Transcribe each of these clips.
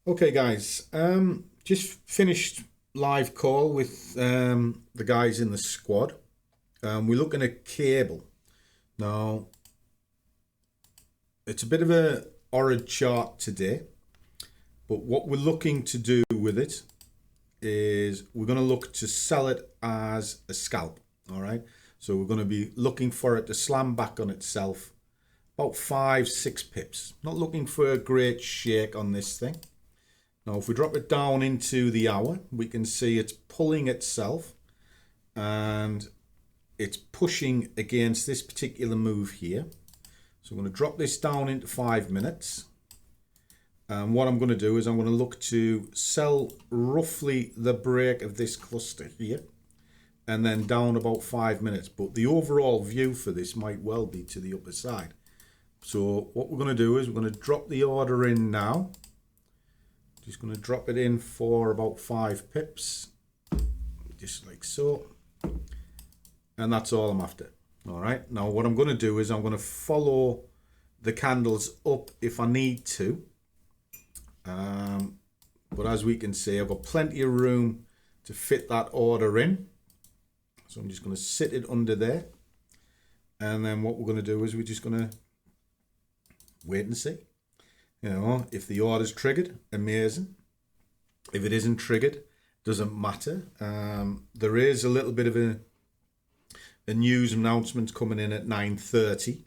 Okay guys, just finished live call with the guys in the squad. We're looking at cable. Now, it's a bit of a horrid chart today, but what we're looking to do with it is we're going to look to sell it as a scalp. All right, so we're going to be looking for it to slam back on itself about 5-6 pips. Not looking for a great shake on this thing. Now, if we drop it down into the hour, we can see it's pulling itself and it's pushing against this particular move here. So I'm going to drop this down into 5 minutes. And what I'm going to do is I'm going to look to sell roughly the break of this cluster here and then down about 5 minutes. But the overall view for this might well be to the upper side. So what we're going to do is we're going to drop the order in now. Just going to drop it in for about 5 pips, just like so, and that's all I'm after. All right, now what I'm going to do is I'm going to follow the candles up if I need to, but as we can see, I've got plenty of room to fit that order in, so I'm just going to sit it under there, and then what we're going to do is we're just going to wait and see. You know, if the order's triggered, amazing. If it isn't triggered, doesn't matter. There is a little bit of a news announcement coming in at 9:30.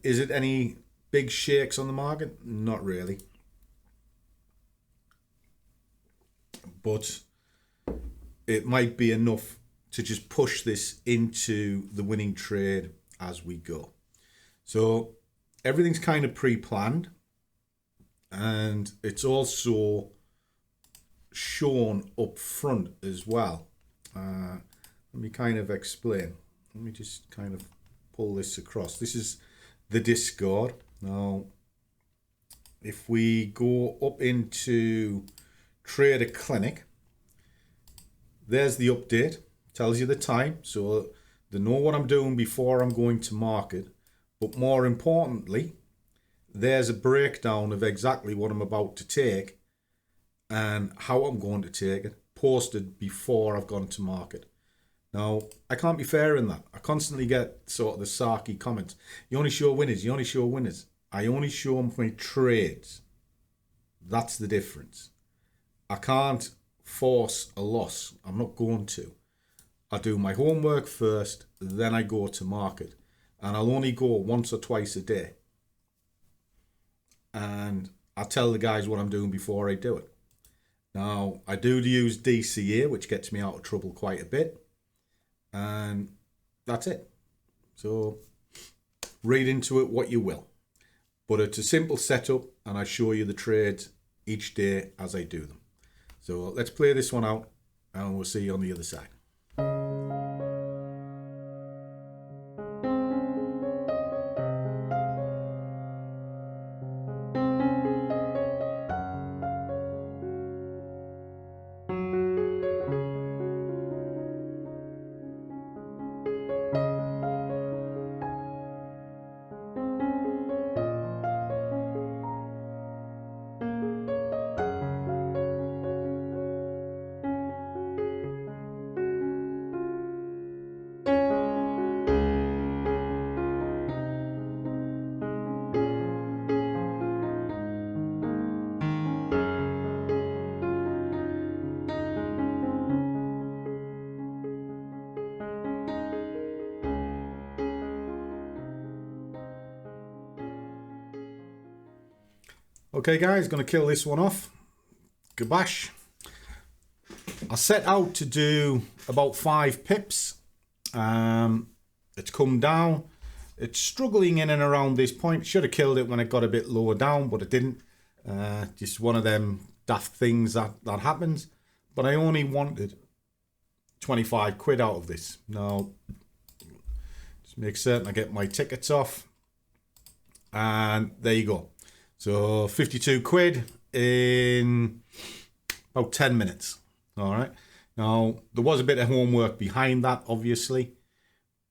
Is it any big shakes on the market? Not really. But it might be enough to just push this into the winning trade as we go. So everything's kind of pre-planned. And it's also shown up front as well. Let me kind of explain. Let me just kind of pull this across. This is the Discord. Now, if we go up into Trader Clinic, there's the update. Tells you the time. So they know what I'm doing before I'm going to market. But more importantly, there's a breakdown of exactly what I'm about to take and how I'm going to take it, posted before I've gone to market. Now, I can't be fair in that. I constantly get sort of the sarky comments. You only show winners, you only show winners. I only show my trades. That's the difference. I can't force a loss. I'm not going to. I do my homework first, then I go to market. And I'll only go once or twice a day. And I tell the guys what I'm doing before I do it. Now, I do use DCA, which gets me out of trouble quite a bit. And that's it. So read into it what you will. But it's a simple setup, and I show you the trades each day as I do them. So let's play this one out, and we'll see you on the other side. Okay guys, going to kill this one off. Gabash. I set out to do about 5 pips. It's come down. It's struggling in and around this point. Should have killed it when it got a bit lower down, but it didn't. Just one of them daft things that happens. But I only wanted 25 quid out of this. Now, just make certain I get my tickets off. And there you go. So 52 quid in about 10 minutes. All right. Now, there was a bit of homework behind that, obviously.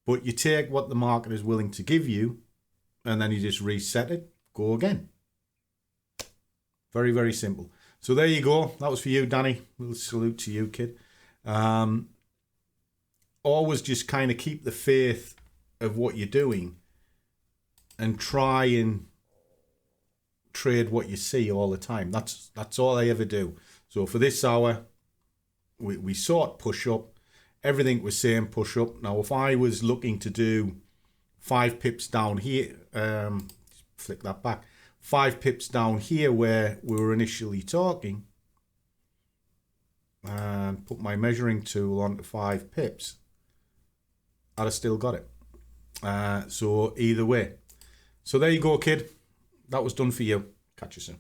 But you take what the market is willing to give you, and then you just reset it, go again. Very, very simple. So there you go. That was for you, Danny. Little salute to you, kid. Always just kind of keep the faith of what you're doing and try and trade what you see all the time. That's all I ever do. So for this hour, we sort push up. Everything was saying push up. Now, if I was looking to do 5 pips down here, flick that back, 5 pips down here where we were initially talking, and put my measuring tool onto 5 pips, I'd have still got it. So either way. So there you go, kid. That was done for you. Catch you soon.